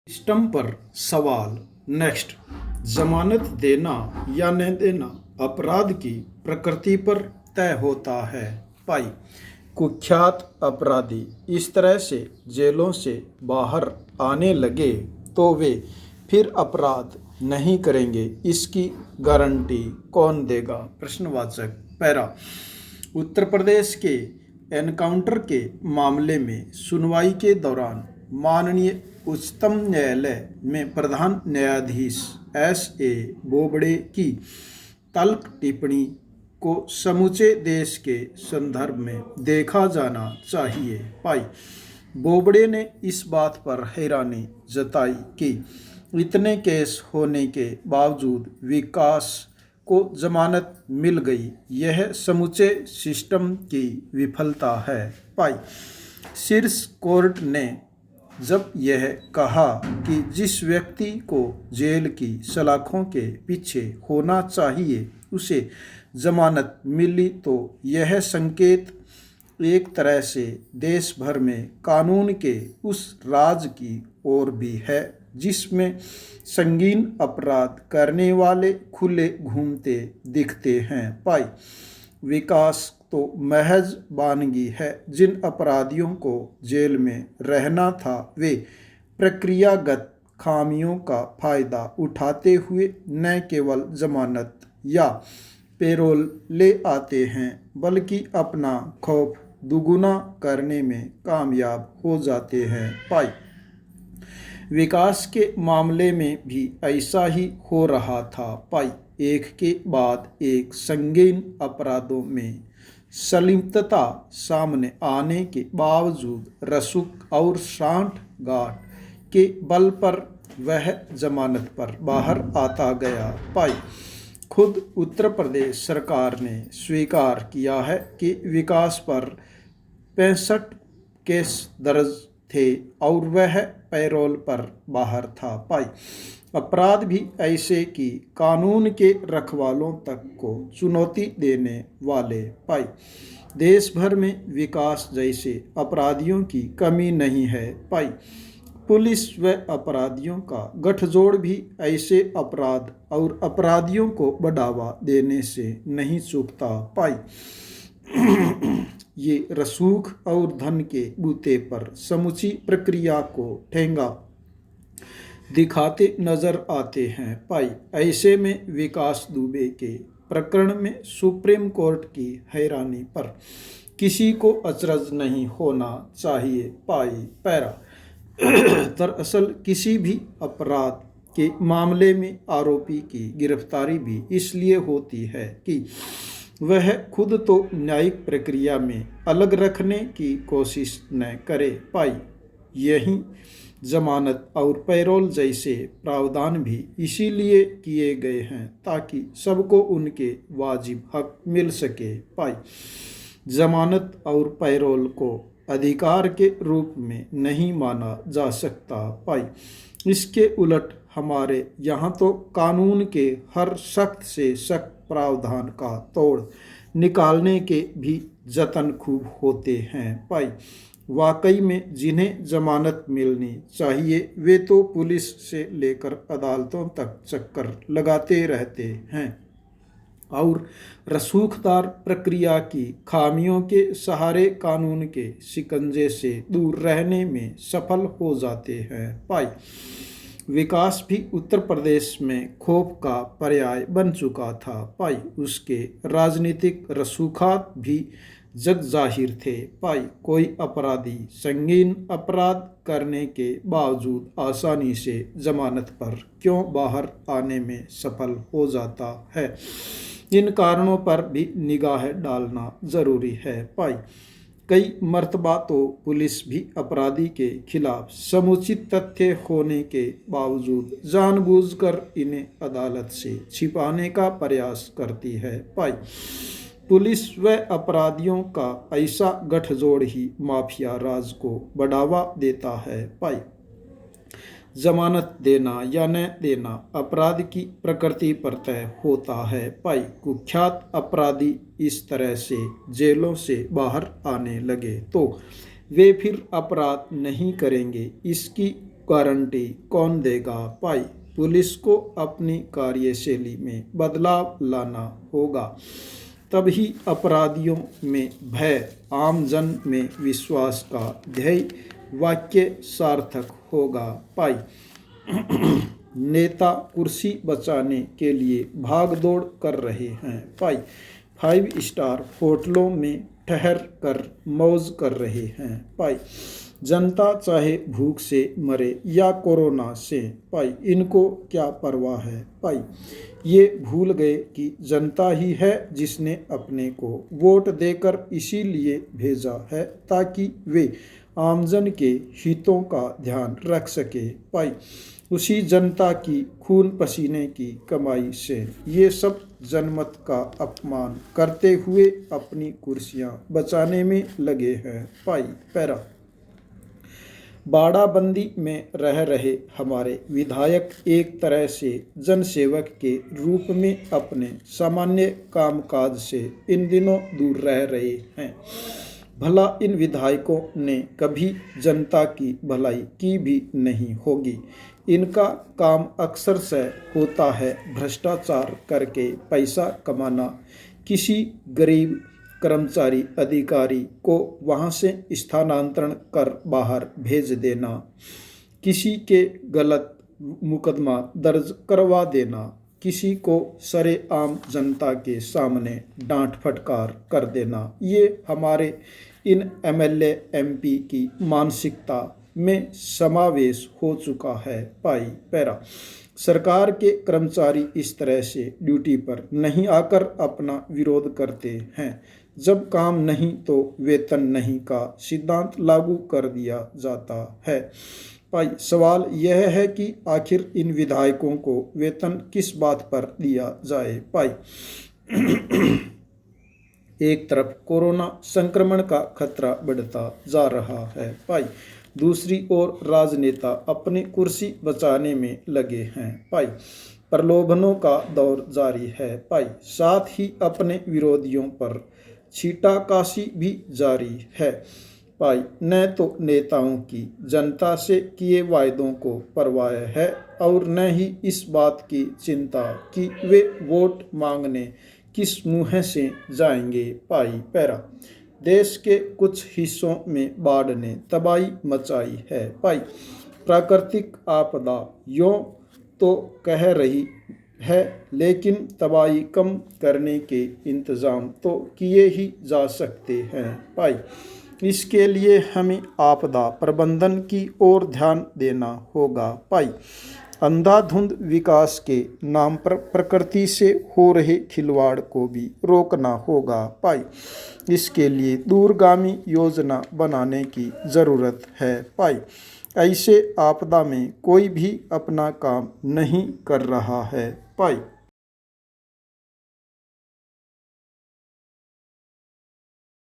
System पर सवाल। Next. जमानत देना या न देना अपराध की प्रकृति पर तय होता है। पाई। कुख्यात अपराधी इस तरह से जेलों से बाहर आने लगे तो वे फिर अपराध नहीं करेंगे, इसकी गारंटी कौन देगा? प्रश्नवाचक। पैरा। उत्तर प्रदेश के एनकाउंटर के मामले में सुनवाई के दौरान माननीय उच्चतम न्यायालय में प्रधान न्यायाधीश S.A. बोबड़े की तल्ख टिप्पणी को समूचे देश के संदर्भ में देखा जाना चाहिए। पाई। बोबड़े ने इस बात पर हैरानी जताई कि इतने केस होने के बावजूद विकास को जमानत मिल गई, यह समूचे सिस्टम की विफलता है। पाई। शीर्ष कोर्ट ने जब यह कहा कि जिस व्यक्ति को जेल की सलाखों के पीछे होना चाहिए उसे जमानत मिली, तो यह संकेत एक तरह से देश भर में कानून के उस राज की ओर भी है जिसमें संगीन अपराध करने वाले खुले घूमते दिखते हैं। पाई। विकास तो महज वानगी है। जिन अपराधियों को जेल में रहना था वे प्रक्रियागत खामियों का फायदा उठाते हुए न केवल जमानत या पैरोल ले आते हैं बल्कि अपना खौफ दुगुना करने में कामयाब हो जाते हैं। पाई। विकास के मामले में भी ऐसा ही हो रहा था। पाई। एक के बाद एक संगीन अपराधों में संलिप्तता सामने आने के बावजूद रसूख और सांठगांठ के बल पर वह जमानत पर बाहर आता गया। पाई। खुद उत्तर प्रदेश सरकार ने स्वीकार किया है कि विकास पर 65 केस दर्ज थे और वह पैरोल पर बाहर था। पाई। अपराध भी ऐसे कि कानून के रखवालों तक को चुनौती देने वाले। पाई। देश भर में विकास जैसे अपराधियों की कमी नहीं है। पाई। पुलिस व अपराधियों का गठजोड़ भी ऐसे अपराध और अपराधियों को बढ़ावा देने से नहीं चूकता। पाई। ये रसूख और धन के बूते पर समूची प्रक्रिया को ठेंगा दिखाते नजर आते हैं। पाई। ऐसे में विकास दुबे के प्रकरण में सुप्रीम कोर्ट की हैरानी पर किसी को अचरज नहीं होना चाहिए। पाई। पैरा। दरअसल किसी भी अपराध के मामले में आरोपी की गिरफ्तारी भी इसलिए होती है कि वह खुद तो न्यायिक प्रक्रिया में अलग रखने की कोशिश न करे। पाई। यही जमानत और पैरोल जैसे प्रावधान भी इसीलिए किए गए हैं ताकि सबको उनके वाजिब हक मिल सके। पाई। जमानत और पैरोल को अधिकार के रूप में नहीं माना जा सकता। पाई। इसके उलट हमारे यहाँ तो कानून के हर सख्त से सख्त प्रावधान का तोड़ निकालने के भी जतन खूब होते हैं। पाई। वाकई में जिन्हें जमानत मिलनी चाहिए वे तो पुलिस से लेकर अदालतों तक चक्कर लगाते रहते हैं और रसूखदार प्रक्रिया की खामियों के सहारे कानून के शिकंजे से दूर रहने में सफल हो जाते हैं। पाई। विकास भी उत्तर प्रदेश में खौफ का पर्याय बन चुका था। पाई। उसके राजनीतिक रसूखात भी जग जाहिर थे। पाई। कोई अपराधी संगीन अपराध करने के बावजूद आसानी से जमानत पर क्यों बाहर आने में सफल हो जाता है, इन कारणों पर भी निगाह डालना जरूरी है। पाई। कई मर्तबा तो पुलिस भी अपराधी के खिलाफ समुचित तथ्य होने के बावजूद जानबूझकर इन्हें अदालत से छिपाने का प्रयास करती है। पाई। पुलिस व अपराधियों का ऐसा गठजोड़ ही माफिया राज को बढ़ावा देता है। पाई। जमानत देना या न देना अपराध की प्रकृति पर तय होता है। पाई। कुख्यात अपराधी इस तरह से जेलों से बाहर आने लगे तो वे फिर अपराध नहीं करेंगे, इसकी गारंटी कौन देगा भाई। पुलिस को अपनी कार्यशैली में बदलाव लाना होगा, तभी अपराधियों में भय, आमजन में विश्वास का ध्येय वाक्य सार्थक होगा भाई। नेता कुर्सी बचाने के लिए भागदौड़ कर रहे हैं भाई। 5 स्टार होटलों में ठहर कर मौज कर रहे हैं भाई। जनता चाहे भूख से मरे या कोरोना से भाई, इनको क्या परवाह है भाई। ये भूल गए कि जनता ही है जिसने अपने को वोट देकर इसीलिए भेजा है ताकि वे आमजन के हितों का ध्यान रख सके भाई। उसी जनता की खून पसीने की कमाई से ये सब जनमत का अपमान करते हुए अपनी कुर्सियां बचाने में लगे हैं भाई। पैरा बाड़ाबंदी में रह रहे हमारे विधायक एक तरह से जनसेवक के रूप में अपने सामान्य कामकाज से इन दिनों दूर रह रहे हैं। भला इन विधायकों ने कभी जनता की भलाई की भी नहीं होगी। इनका काम अक्सर से होता है भ्रष्टाचार करके पैसा कमाना, किसी गरीब कर्मचारी अधिकारी को वहां से स्थानांतरण कर बाहर भेज देना, किसी के गलत मुकदमा दर्ज करवा देना, किसी को सरेआम जनता के सामने डांट फटकार कर देना। ये हमारे इन एमएलए एमपी की मानसिकता में समावेश हो चुका है भाई। पैरा सरकार के कर्मचारी इस तरह से ड्यूटी पर नहीं आकर अपना विरोध करते हैं। जब काम नहीं तो वेतन नहीं का सिद्धांत लागू कर दिया जाता है भाई। सवाल यह है कि आखिर इन विधायकों को वेतन किस बात पर दिया जाए भाई। एक तरफ कोरोना संक्रमण का खतरा बढ़ता जा रहा है भाई, दूसरी ओर राजनेता अपनी कुर्सी बचाने में लगे हैं भाई। प्रलोभनों का दौर जारी है भाई, साथ ही अपने विरोधियों पर छीटाकाशी भी जारी है भाई। न तो नेताओं की जनता से किए वायदों को परवाह है और न ही इस बात की चिंता कि वे वोट मांगने किस मुँह से जाएंगे भाई। पैरा देश के कुछ हिस्सों में बाढ़ ने तबाही मचाई है भाई। प्राकृतिक आपदा यूँ तो कह रही है, लेकिन तबाही कम करने के इंतज़ाम तो किए ही जा सकते हैं भाई। इसके लिए हमें आपदा प्रबंधन की ओर ध्यान देना होगा भाई। अंधाधुंध विकास के नाम पर प्रकृति से हो रहे खिलवाड़ को भी रोकना होगा भाई। इसके लिए दूरगामी योजना बनाने की ज़रूरत है भाई। ऐसे आपदा में कोई भी अपना काम नहीं कर रहा है भाई।